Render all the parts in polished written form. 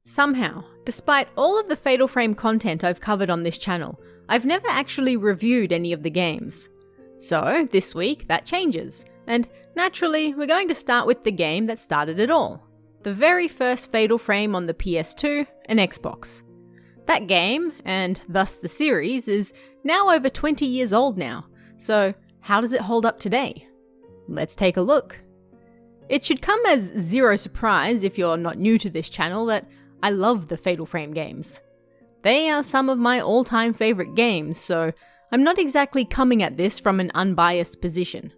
Somehow, despite all of the Fatal Frame content I've covered on this channel, I've never actually reviewed any of the games. So, this week, that changes, and naturally, we're going to start with the game that started it all. The very first Fatal Frame on the PS2 and Xbox. That game, and thus the series, is now over 20 years old now, so how does it hold up today? Let's take a look. It should come as zero surprise if you're not new to this channel that I love the Fatal Frame games. They are some of my all-time favourite games, so I'm not exactly coming at this from an unbiased position.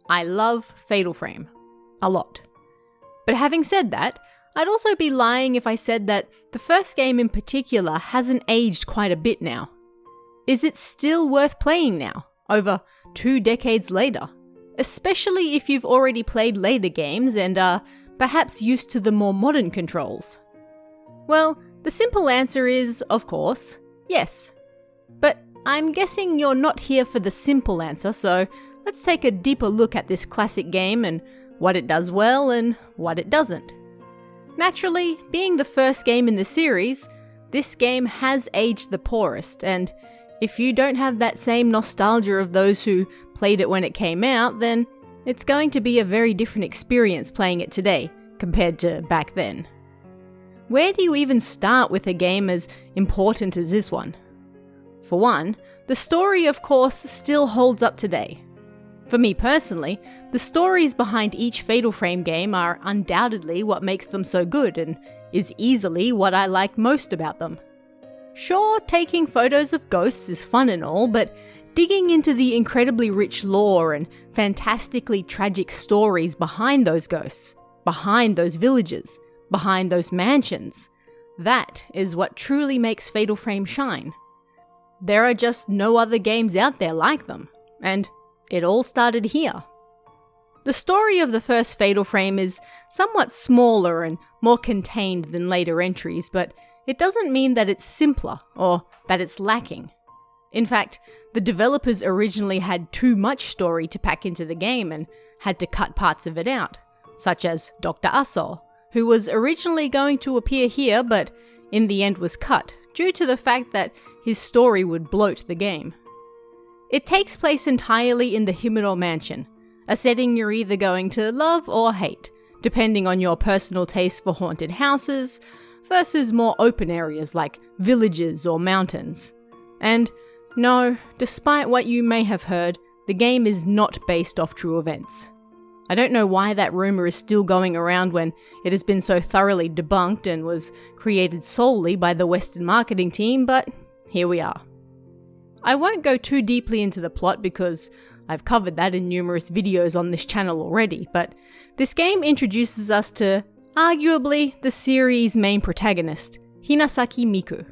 I love Fatal Frame. A lot. But having said that, I'd also be lying if I said that the first game in particular hasn't aged quite a bit now. Is it still worth playing now, over 2 decades later? Especially if you've already played later games and are perhaps used to the more modern controls. Well, the simple answer is, of course, yes. But I'm guessing you're not here for the simple answer, so let's take a deeper look at this classic game and what it does well and what it doesn't. Naturally, being the first game in the series, this game has aged the poorest, and if you don't have that same nostalgia of those who played it when it came out, then it's going to be a very different experience playing it today compared to back then. Where do you even start with a game as important as this one? For one, the story of course still holds up today. For me personally, the stories behind each Fatal Frame game are undoubtedly what makes them so good and is easily what I like most about them. Sure, taking photos of ghosts is fun and all, but digging into the incredibly rich lore and fantastically tragic stories behind those ghosts, behind those villages, behind those mansions, that is what truly makes Fatal Frame shine. There are just no other games out there like them, and it all started here. The story of the first Fatal Frame is somewhat smaller and more contained than later entries, but it doesn't mean that it's simpler or that it's lacking. In fact, the developers originally had too much story to pack into the game and had to cut parts of it out, such as Dr. Aso, who was originally going to appear here but in the end was cut due to the fact that his story would bloat the game. It takes place entirely in the Himuro Mansion, a setting you're either going to love or hate, depending on your personal taste for haunted houses, versus more open areas like villages or mountains. And no, despite what you may have heard, the game is not based off true events. I don't know why that rumour is still going around when it has been so thoroughly debunked and was created solely by the Western marketing team, but here we are. I won't go too deeply into the plot because I've covered that in numerous videos on this channel already, but this game introduces us to arguably the series' main protagonist, Hinasaki Miku.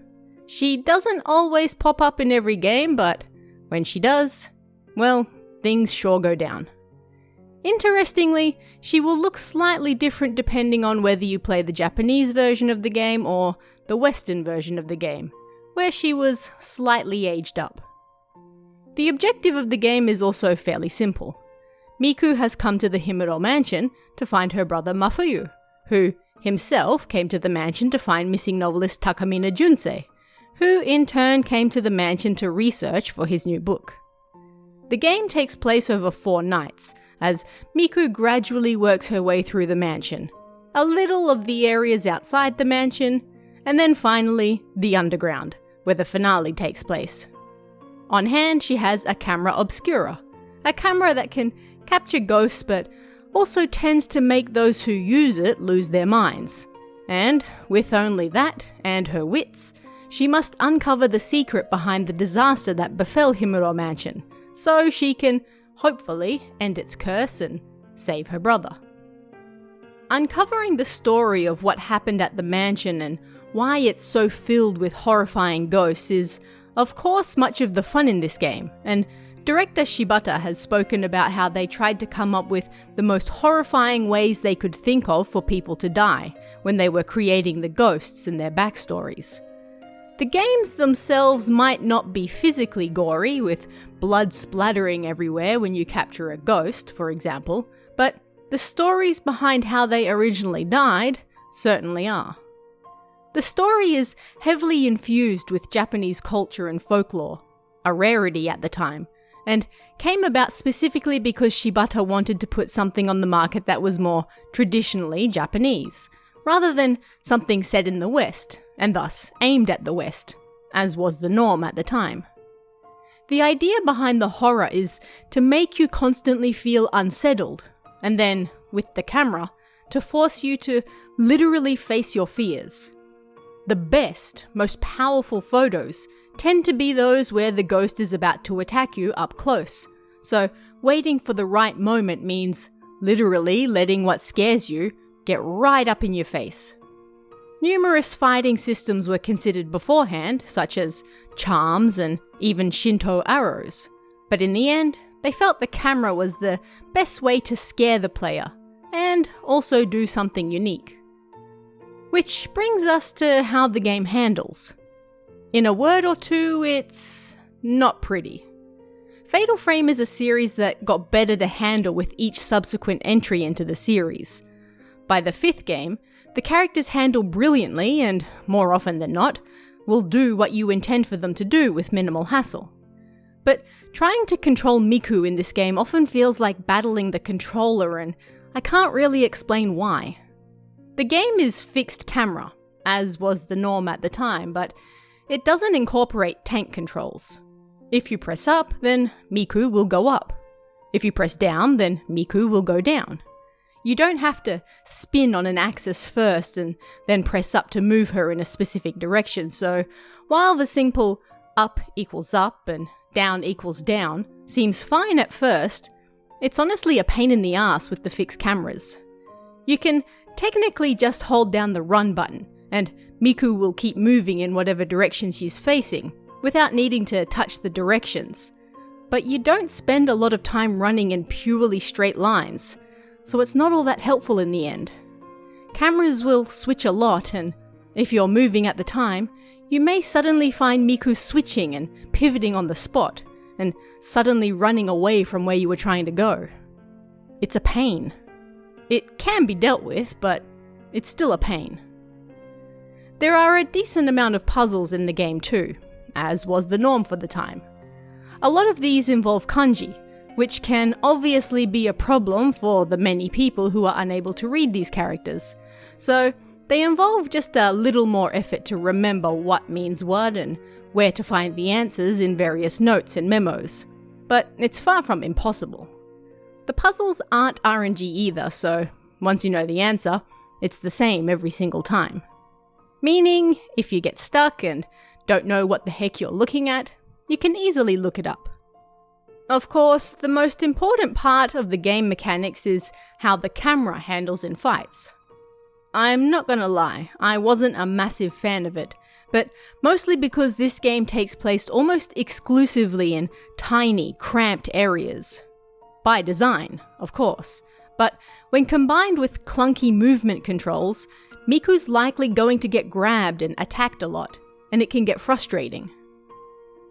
She doesn't always pop up in every game, but when she does, well, things sure go down. Interestingly, she will look slightly different depending on whether you play the Japanese version of the game or the Western version of the game, where she was slightly aged up. The objective of the game is also fairly simple. Miku has come to the Himuro Mansion to find her brother Mafuyu, who himself came to the mansion to find missing novelist Takamina Junsei, who in turn came to the mansion to research for his new book. The game takes place over 4 nights, as Miku gradually works her way through the mansion, a little of the areas outside the mansion, and then finally the underground, where the finale takes place. On hand she has a camera obscura, a camera that can capture ghosts but also tends to make those who use it lose their minds. And with only that, and her wits, she must uncover the secret behind the disaster that befell Himuro Mansion, so she can hopefully end its curse and save her brother. Uncovering the story of what happened at the mansion and why it's so filled with horrifying ghosts is, of course, much of the fun in this game, and director Shibata has spoken about how they tried to come up with the most horrifying ways they could think of for people to die when they were creating the ghosts and their backstories. The games themselves might not be physically gory, with blood splattering everywhere when you capture a ghost, for example, but the stories behind how they originally died certainly are. The story is heavily infused with Japanese culture and folklore, a rarity at the time, and came about specifically because Shibata wanted to put something on the market that was more traditionally Japanese, rather than something set in the West, and thus aimed at the West, as was the norm at the time. The idea behind the horror is to make you constantly feel unsettled, and then, with the camera, to force you to literally face your fears. The best, most powerful photos tend to be those where the ghost is about to attack you up close, so waiting for the right moment means literally letting what scares you get right up in your face. Numerous fighting systems were considered beforehand, such as charms and even Shinto arrows, but in the end, they felt the camera was the best way to scare the player, and also do something unique. Which brings us to how the game handles. In a word or two, it's not pretty. Fatal Frame is a series that got better to handle with each subsequent entry into the series. By the 5th game, the characters handle brilliantly and, more often than not, will do what you intend for them to do with minimal hassle. But trying to control Miku in this game often feels like battling the controller, and I can't really explain why. The game is fixed camera, as was the norm at the time, but it doesn't incorporate tank controls. If you press up, then Miku will go up. If you press down, then Miku will go down. You don't have to spin on an axis first and then press up to move her in a specific direction, so while the simple up equals up and down equals down seems fine at first, it's honestly a pain in the ass with the fixed cameras. You can technically just hold down the run button, and Miku will keep moving in whatever direction she's facing, without needing to touch the directions. But you don't spend a lot of time running in purely straight lines, so it's not all that helpful in the end. Cameras will switch a lot, and if you're moving at the time, you may suddenly find Miku switching and pivoting on the spot, and suddenly running away from where you were trying to go. It's a pain. It can be dealt with, but it's still a pain. There are a decent amount of puzzles in the game too, as was the norm for the time. A lot of these involve kanji, which can obviously be a problem for the many people who are unable to read these characters, so they involve just a little more effort to remember what means what and where to find the answers in various notes and memos, but it's far from impossible. The puzzles aren't RNG either, so once you know the answer, it's the same every single time. Meaning, if you get stuck and don't know what the heck you're looking at, you can easily look it up. Of course, the most important part of the game mechanics is how the camera handles in fights. I'm not gonna lie, I wasn't a massive fan of it, but mostly because this game takes place almost exclusively in tiny, cramped areas. By design, of course, but when combined with clunky movement controls, Miku's likely going to get grabbed and attacked a lot, and it can get frustrating.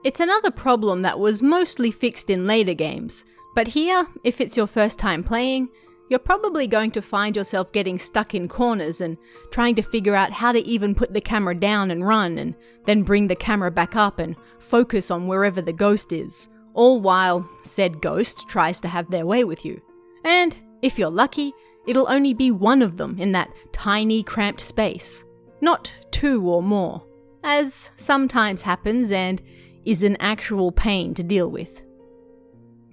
It's another problem that was mostly fixed in later games, but here, if it's your first time playing, you're probably going to find yourself getting stuck in corners and trying to figure out how to even put the camera down and run, and then bring the camera back up and focus on wherever the ghost is, all while said ghost tries to have their way with you. And if you're lucky, it'll only be one of them in that tiny cramped space, not two or more, as sometimes happens and is an actual pain to deal with.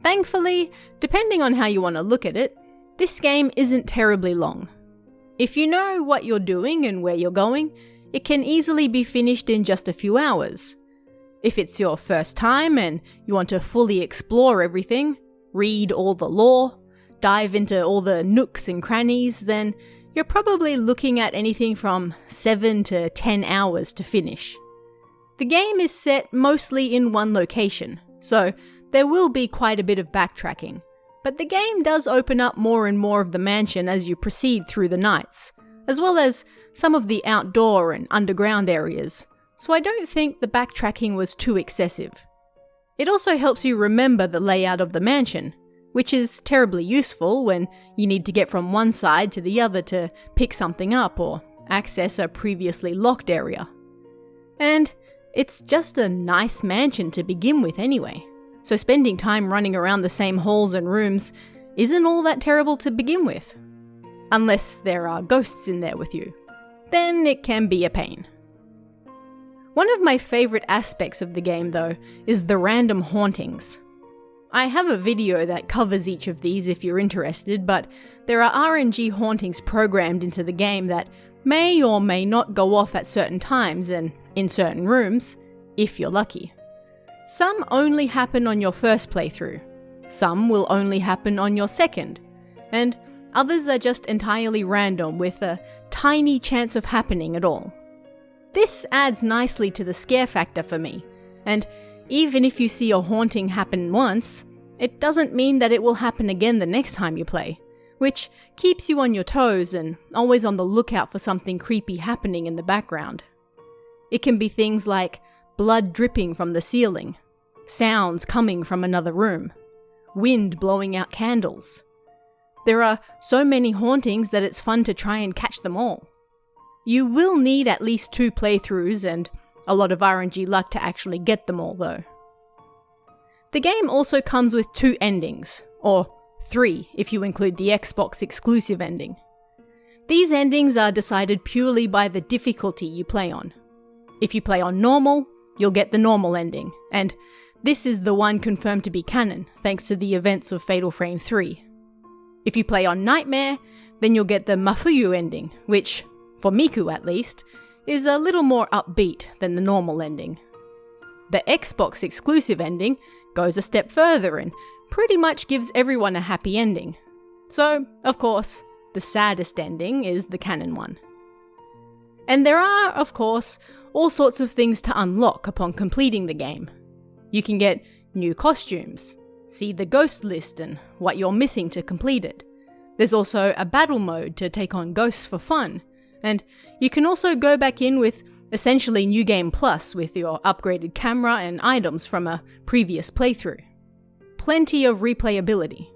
Thankfully, depending on how you want to look at it, this game isn't terribly long. If you know what you're doing and where you're going, it can easily be finished in just a few hours. If it's your first time and you want to fully explore everything, read all the lore, dive into all the nooks and crannies, then you're probably looking at anything from 7 to 10 hours to finish. The game is set mostly in one location, so there will be quite a bit of backtracking, but the game does open up more and more of the mansion as you proceed through the nights, as well as some of the outdoor and underground areas, so I don't think the backtracking was too excessive. It also helps you remember the layout of the mansion, which is terribly useful when you need to get from one side to the other to pick something up or access a previously locked area. And it's just a nice mansion to begin with anyway, so spending time running around the same halls and rooms isn't all that terrible to begin with. Unless there are ghosts in there with you. Then it can be a pain. One of my favourite aspects of the game, though, is the random hauntings. I have a video that covers each of these if you're interested, but there are RNG hauntings programmed into the game that may or may not go off at certain times and in certain rooms, if you're lucky. Some only happen on your first playthrough, some will only happen on your second, and others are just entirely random with a tiny chance of happening at all. This adds nicely to the scare factor for me, and even if you see a haunting happen once, it doesn't mean that it will happen again the next time you play, which keeps you on your toes and always on the lookout for something creepy happening in the background. It can be things like blood dripping from the ceiling, sounds coming from another room, wind blowing out candles. There are so many hauntings that it's fun to try and catch them all. You will need at least 2 playthroughs and a lot of RNG luck to actually get them all though. The game also comes with 2 endings, or 3 if you include the Xbox exclusive ending. These endings are decided purely by the difficulty you play on. If you play on normal, you'll get the normal ending, and this is the one confirmed to be canon thanks to the events of Fatal Frame 3. If you play on Nightmare, then you'll get the Mafuyu ending, which, for Miku at least, is a little more upbeat than the normal ending. The Xbox exclusive ending goes a step further and pretty much gives everyone a happy ending. So, of course, the saddest ending is the canon one. And there are, of course, all sorts of things to unlock upon completing the game. You can get new costumes, see the ghost list and what you're missing to complete it. There's also a battle mode to take on ghosts for fun, and you can also go back in with essentially New Game Plus with your upgraded camera and items from a previous playthrough. Plenty of replayability.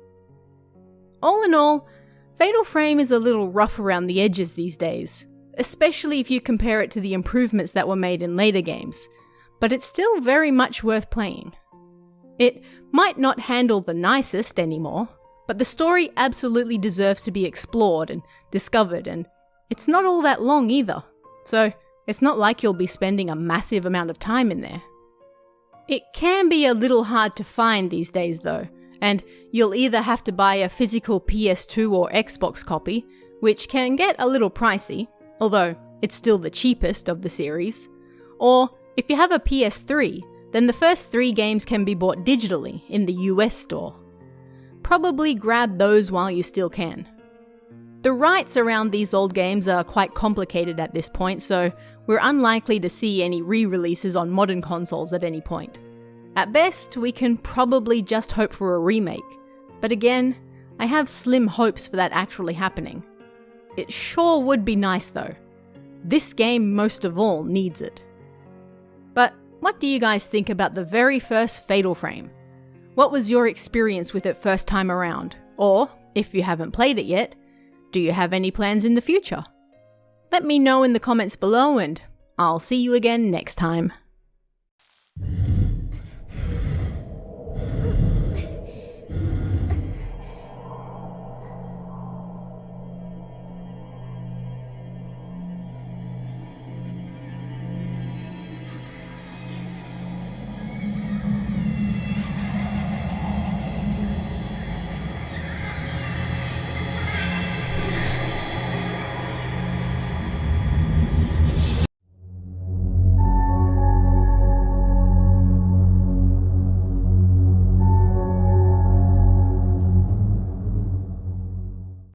All in all, Fatal Frame is a little rough around the edges these days, especially if you compare it to the improvements that were made in later games, but it's still very much worth playing. It might not handle the nicest anymore, but the story absolutely deserves to be explored and discovered, and it's not all that long either, so it's not like you'll be spending a massive amount of time in there. It can be a little hard to find these days though, and you'll either have to buy a physical PS2 or Xbox copy, which can get a little pricey, although it's still the cheapest of the series, or if you have a PS3, then the first 3 games can be bought digitally in the US store. Probably grab those while you still can. The rights around these old games are quite complicated at this point, so we're unlikely to see any re-releases on modern consoles at any point. At best, we can probably just hope for a remake, but again, I have slim hopes for that actually happening. It sure would be nice though. This game most of all needs it. But what do you guys think about the very first Fatal Frame? What was your experience with it first time around? Or, if you haven't played it yet, do you have any plans in the future? Let me know in the comments below and I'll see you again next time.